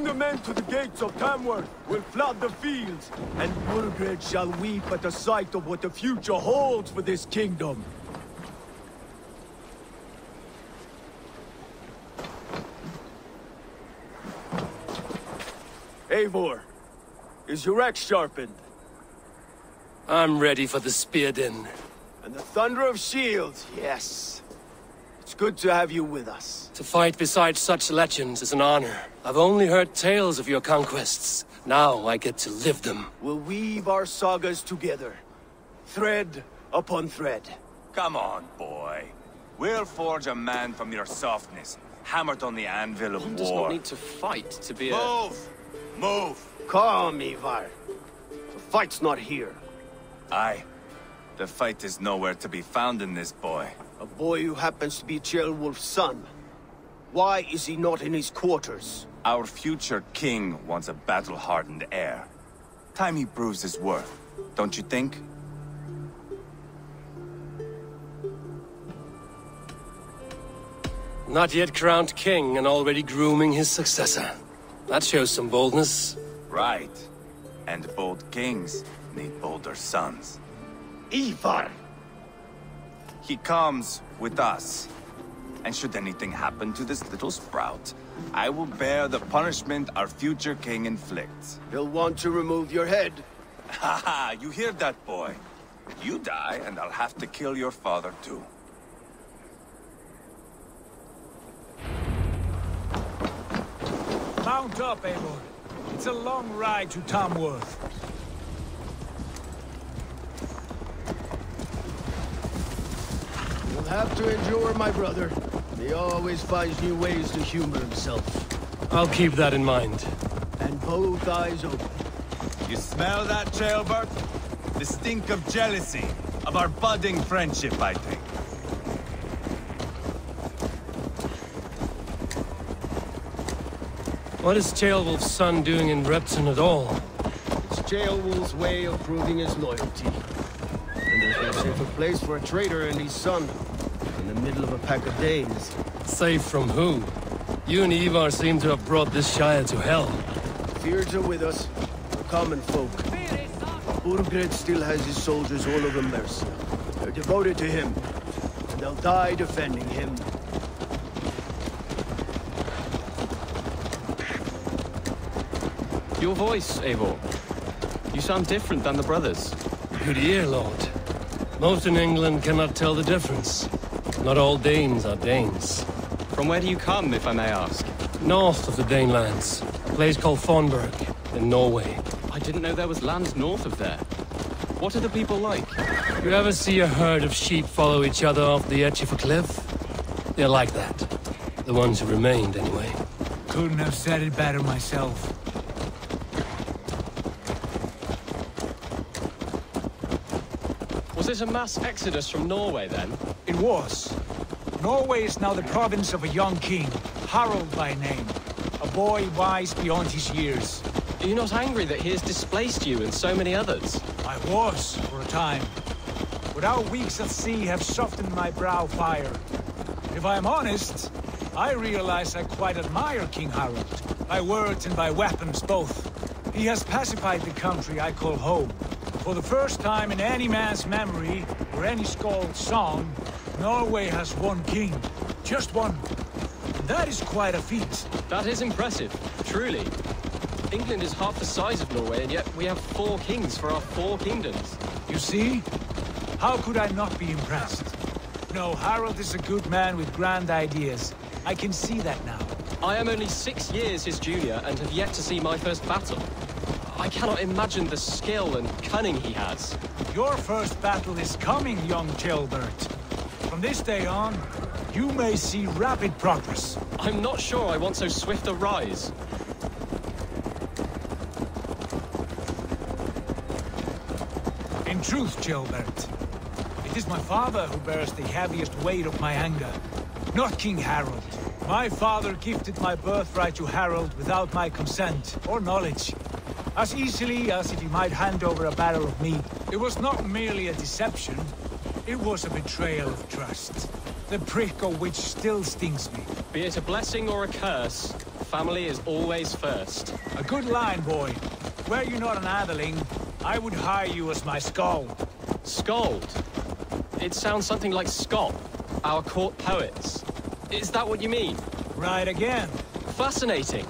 Bring the men to the gates of Tamworth. We'll flood the fields, and Burgred shall weep at the sight of what the future holds for this kingdom. Eivor, is your axe sharpened? I'm ready for the spear din. And the thunder of shields, yes. It's good to have you with us. To fight beside such legends is an honor. I've only heard tales of your conquests. Now I get to live them. We'll weave our sagas together. Thread upon thread. Come on, boy. We'll forge a man from your softness, hammered on the anvil of One war. does not need to fight to be a... Move! Move! Calm, Ivar. The fight's not here. Aye. The fight is nowhere to be found in this boy. A boy who happens to be Ceolwulf's son. Why is he not in his quarters? Our future king wants a battle-hardened heir. Time he proves his worth, don't you think? Not yet crowned king and already grooming his successor. That shows some boldness. Right. And bold kings need bolder sons. Ivar! He comes with us. And should anything happen to this little sprout, I will bear the punishment our future king inflicts. He'll want to remove your head. Haha, you hear that, boy? You die, and I'll have to kill your father, too. Mount up, Eivor. It's a long ride to Tamworth. You'll have to endure, my brother. He always finds new ways to humor himself. I'll keep that in mind. And both eyes open. You smell that, Ceolbert? The stink of jealousy, of our budding friendship, I think. What is Ceolwulf's son doing in Repton at all? It's Ceolwulf's way of proving his loyalty. And there's no safer place for a traitor and his son. In the middle of a pack of Danes. Safe from who? You and Ivar seem to have brought this Shire to hell. Fears are with us, common folk. Burgred still has his soldiers all over Mercia. They're devoted to him, and they'll die defending him. Your voice, Eivor. You sound different than the brothers. Good ear, Lord. Most in England cannot tell the difference. Not all Danes are Danes. From where do you come, if I may ask? North of the Danelands. A place called Fonberg, in Norway. I didn't know there was land north of there. What are the people like? You ever see a herd of sheep follow each other off the edge of a cliff? They're like that. The ones who remained, anyway. Couldn't have said it better myself. Was it a mass exodus from Norway, then? It was. Norway is now the province of a young king, Harald by name. A boy wise beyond his years. Are you not angry that he has displaced you and so many others? I was, for a time. But our weeks at sea have softened my brow fire. If I am honest, I realize I quite admire King Harald. By words and by weapons both. He has pacified the country I call home. For the first time in any man's memory, or any skald's song, Norway has one king. Just one. And that is quite a feat. That is impressive, truly. England is half the size of Norway, and yet we have 4 kings for our 4 kingdoms. You see? How could I not be impressed? No, Harald is a good man with grand ideas. I can see that now. I am only 6 years his junior and have yet to see my first battle. I cannot imagine the skill and cunning he has. Your first battle is coming, young Ceolbert. From this day on, you may see rapid progress. I'm not sure I want so swift a rise. In truth, Ceolbert, it is my father who bears the heaviest weight of my anger, not King Harald. My father gifted my birthright to Harald without my consent or knowledge. As easily as if he might hand over a barrel of meat. It was not merely a deception, it was a betrayal of trust. The prick of which still stings me. Be it a blessing or a curse, family is always first. A good line, boy. Were you not an atheling, I would hire you as my skald. Skald? It sounds something like Scott, our court poets. Is that what you mean? Right again. Fascinating.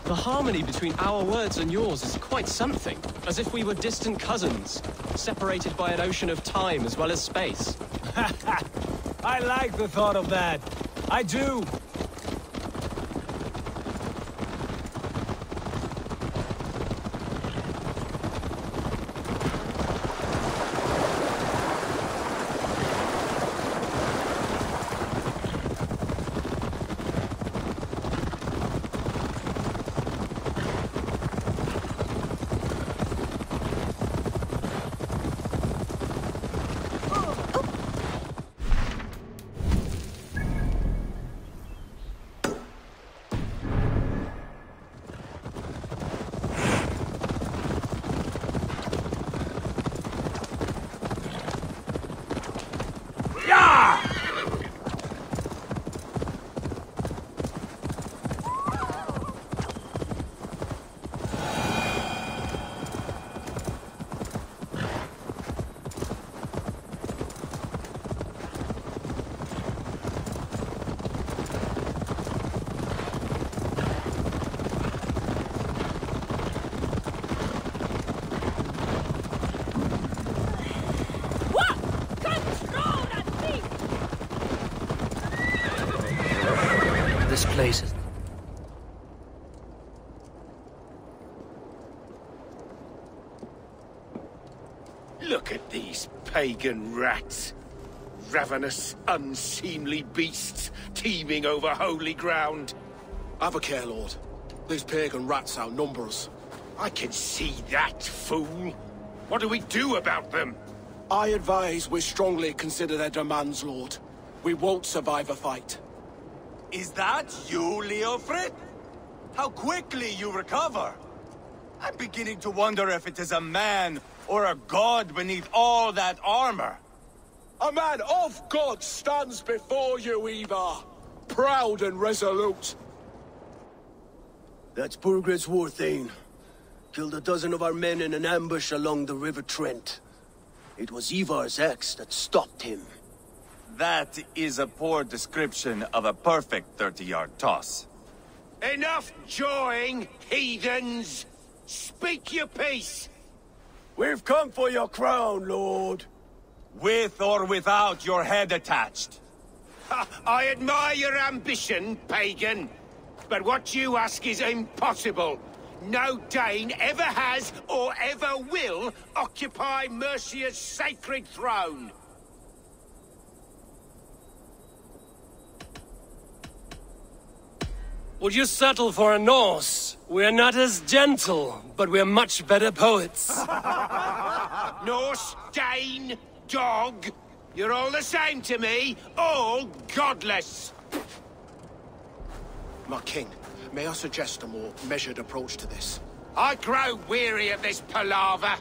The harmony between our words and yours is quite something. As if we were distant cousins, separated by an ocean of time as well as space. I like the thought of that. I do. This place is... Look at these pagan rats. Ravenous, unseemly beasts teeming over holy ground. Have a care, Lord. These pagan rats outnumber us. I can see that, fool. What do we do about them? I advise we strongly consider their demands, Lord. We won't survive a fight. Is that you, Leofrid? How quickly you recover! I'm beginning to wonder if it is a man or a god beneath all that armor. A man of God stands before you, Ivar. Proud and resolute. That's Burgred's war thane. Killed a dozen of our men in an ambush along the River Trent. It was Ivar's axe that stopped him. That is a poor description of a perfect 30-yard toss. Enough jawing, heathens! Speak your piece! We've come for your crown, Lord. With or without your head attached. I admire your ambition, pagan. But what you ask is impossible. No Dane ever has or ever will occupy Mercia's sacred throne. Would you settle for a Norse? We're not as gentle, but we're much better poets. Norse, Dane, dog. You're all the same to me. All godless. My king, may I suggest a more measured approach to this? I grow weary of this palaver.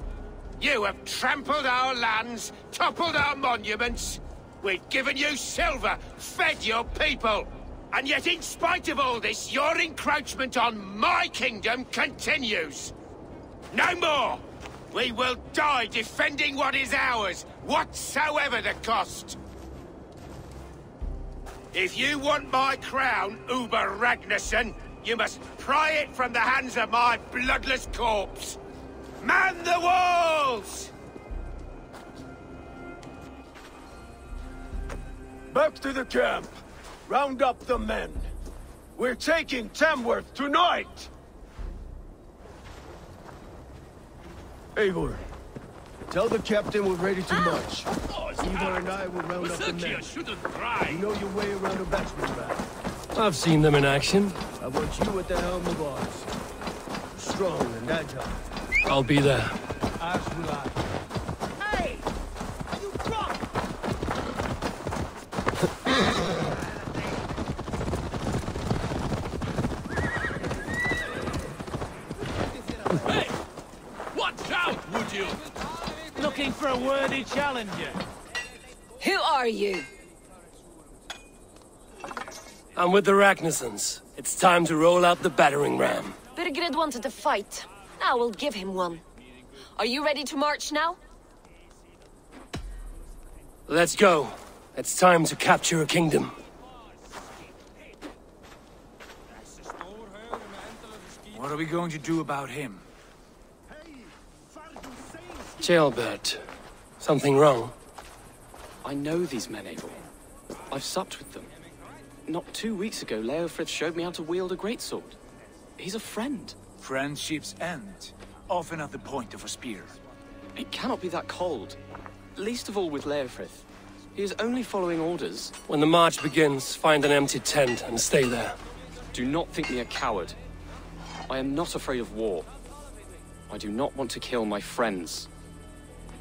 You have trampled our lands, toppled our monuments. We've given you silver, fed your people. And yet, in spite of all this, your encroachment on my kingdom continues. No more! We will die defending what is ours, whatsoever the cost. If you want my crown, Uber Ragnarsson, you must pry it from the hands of my bloodless corpse. Man the walls! Back to the camp. Round up the men. We're taking Tamworth tonight! Eivor, tell the captain we're ready to march. Eivor and I will round up the men. You know your way around a batsman's back. I've seen them in action. I want you at the helm of ours. Strong and agile. I'll be there. As will I. Hey! Are you drunk? Hey! Watch out, would you? Looking for a worthy challenger. Who are you? I'm with the Ragnarsons. It's time to roll out the battering ram. Birgrid wanted to fight. Now we'll give him one. Are you ready to march now? Let's go. It's time to capture a kingdom. What are we going to do about him? Jailbird. Something wrong? I know these men, Abel. I've supped with them. Not 2 weeks ago, Leofrith showed me how to wield a greatsword. He's a friend. Friendships end, often at the point of a spear. It cannot be that cold. Least of all with Leofrith. He is only following orders. When the march begins, find an empty tent and stay there. Do not think me a coward. I am not afraid of war. I do not want to kill my friends.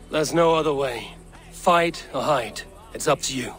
There's no other way. Fight or hide. It's up to you.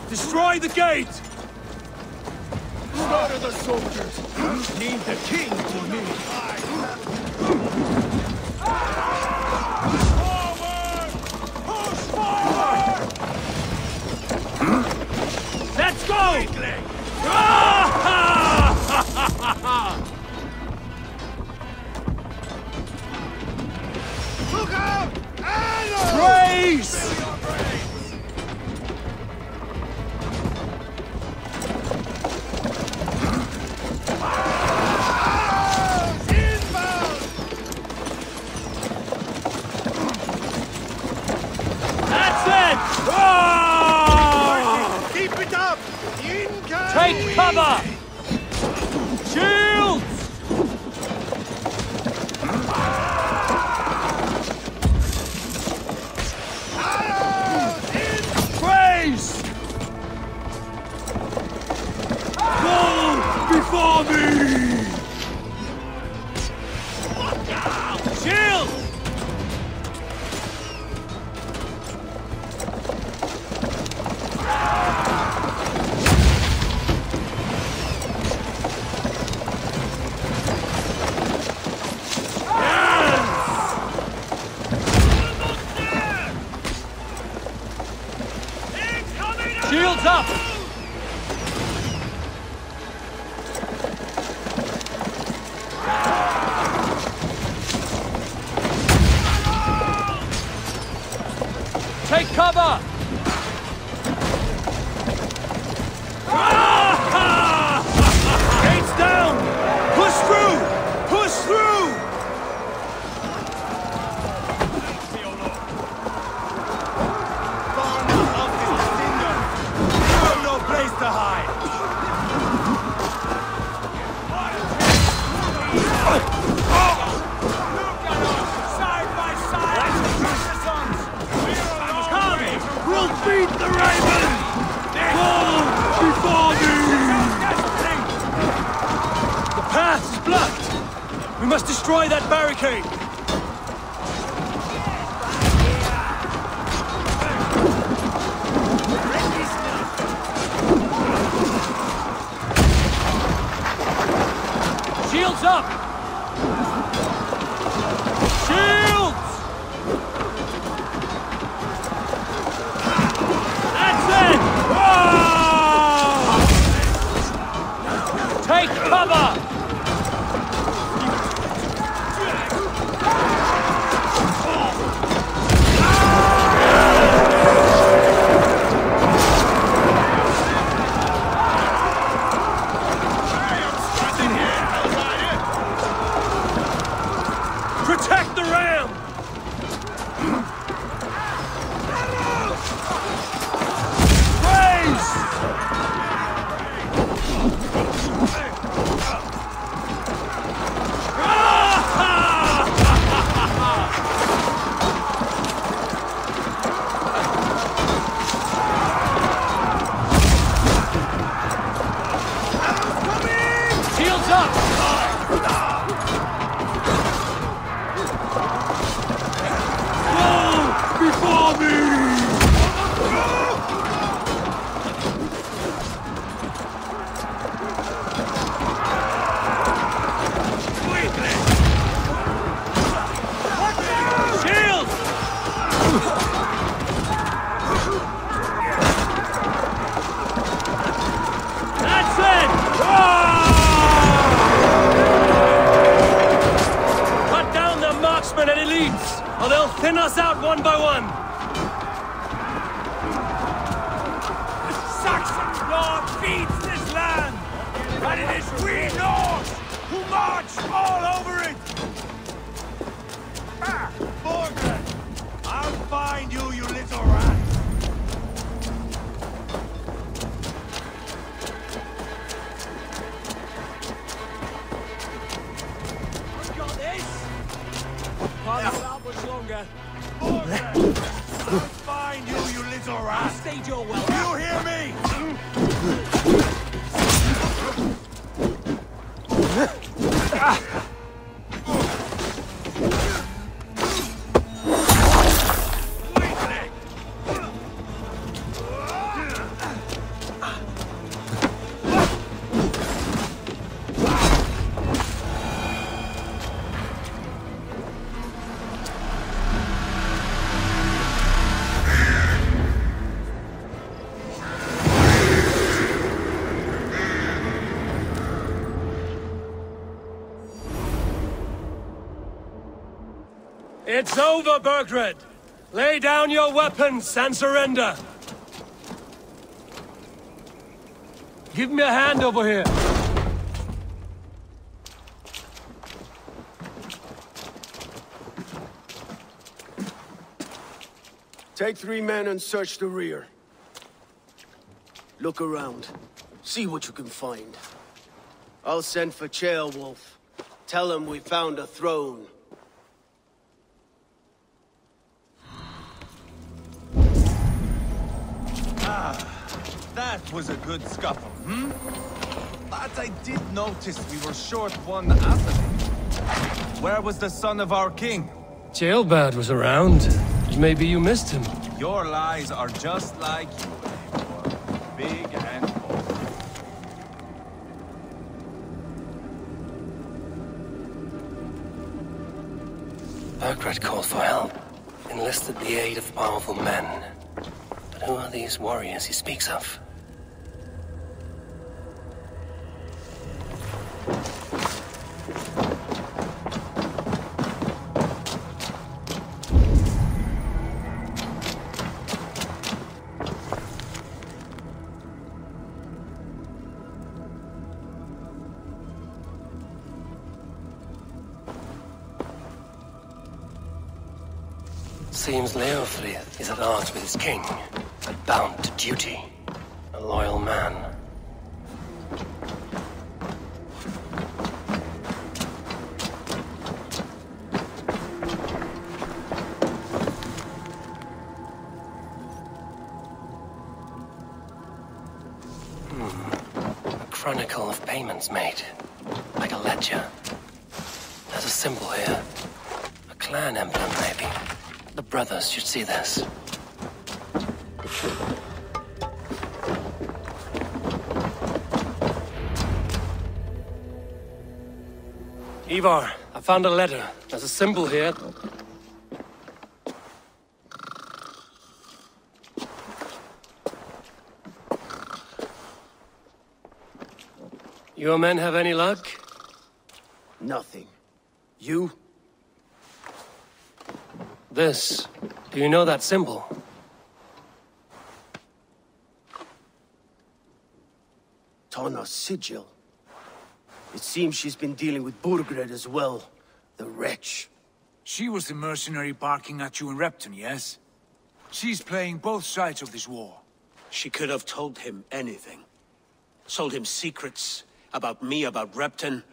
Destroy the gate! Slaughter the soldiers! Need the king to me! Forward! Push forward! Let's go! Look out! Race! Take cover! Shields! Praise! Go before me! Shields! Shields up! Take cover! Gates down! Push through! Push through! No place to hide! Side by side! Come! We'll beat the Raven! Go before me! The path is blocked! We must destroy that barricade! Shields up! Shields! That's it! Ah! Take cover! Protect the ram! Raise! marksmen and elites, or they'll thin us out one by one! The Saxon Lord feeds this land! And it is we Norse who march all over it! Ah, Morgan! I'll find you, you little rat! I've got this! Can't hold out much longer. Morgan! I'll find you, you little rat! Stayed your well. You hear me? It's over, Burgred! Lay down your weapons and surrender! Give me a hand over here! Take 3 men and search the rear. Look around. See what you can find. I'll send for Ceolwulf. Tell him we found a throne. That was a good scuffle, hmm? But I did notice we were short one athlete. Where was the son of our king? Ceolbad was around. Maybe you missed him. Your lies are just like you, Eivor. Big and bold. Burgred called for help. Enlisted the aid of powerful men. But who are these warriors he speaks of? Seems Leofrid is at odds with his king, but bound to duty. A loyal man. A chronicle of payments made. Like a ledger. There's a symbol here. A clan emblem, maybe. The brothers should see this. Ivar, I found a letter. There's a symbol here. Your men have any luck? Nothing. You? This. Do you know that symbol? Tana's sigil. It seems she's been dealing with Burgred as well. The wretch. She was the mercenary barking at you in Repton, yes? She's playing both sides of this war. She could have told him anything. Sold him secrets about me, about Repton,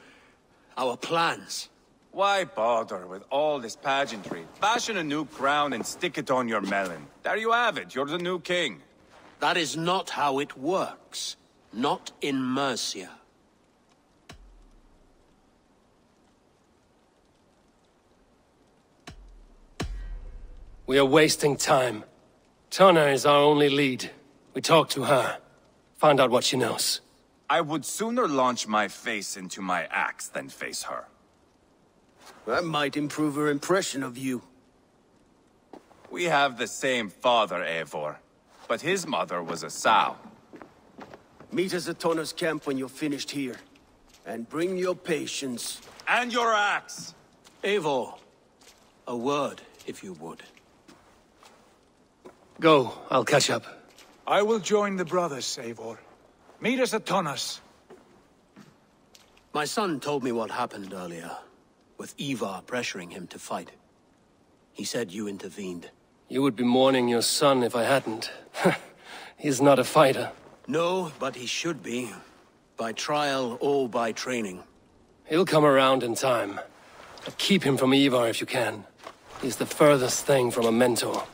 our plans. Why bother with all this pageantry? Fashion a new crown and stick it on your melon. There you have it, you're the new king. That is not how it works. Not in Mercia. We are wasting time. Tana is our only lead. We talk to her. Find out what she knows. I would sooner launch my face into my axe than face her. That might improve her impression of you. We have the same father, Eivor. But his mother was a sow. Meet us at Tana's camp when you're finished here. And bring your patience. And your axe! Eivor, A word, if you would. Go, I'll catch up. I will join the brothers, Eivor. Meet us at Tonnas. My son told me what happened earlier, with Ivar pressuring him to fight. He said you intervened. You would be mourning your son if I hadn't. He's not a fighter. No, but he should be. By trial or by training. He'll come around in time. But keep him from Ivar if you can. He's the furthest thing from a mentor.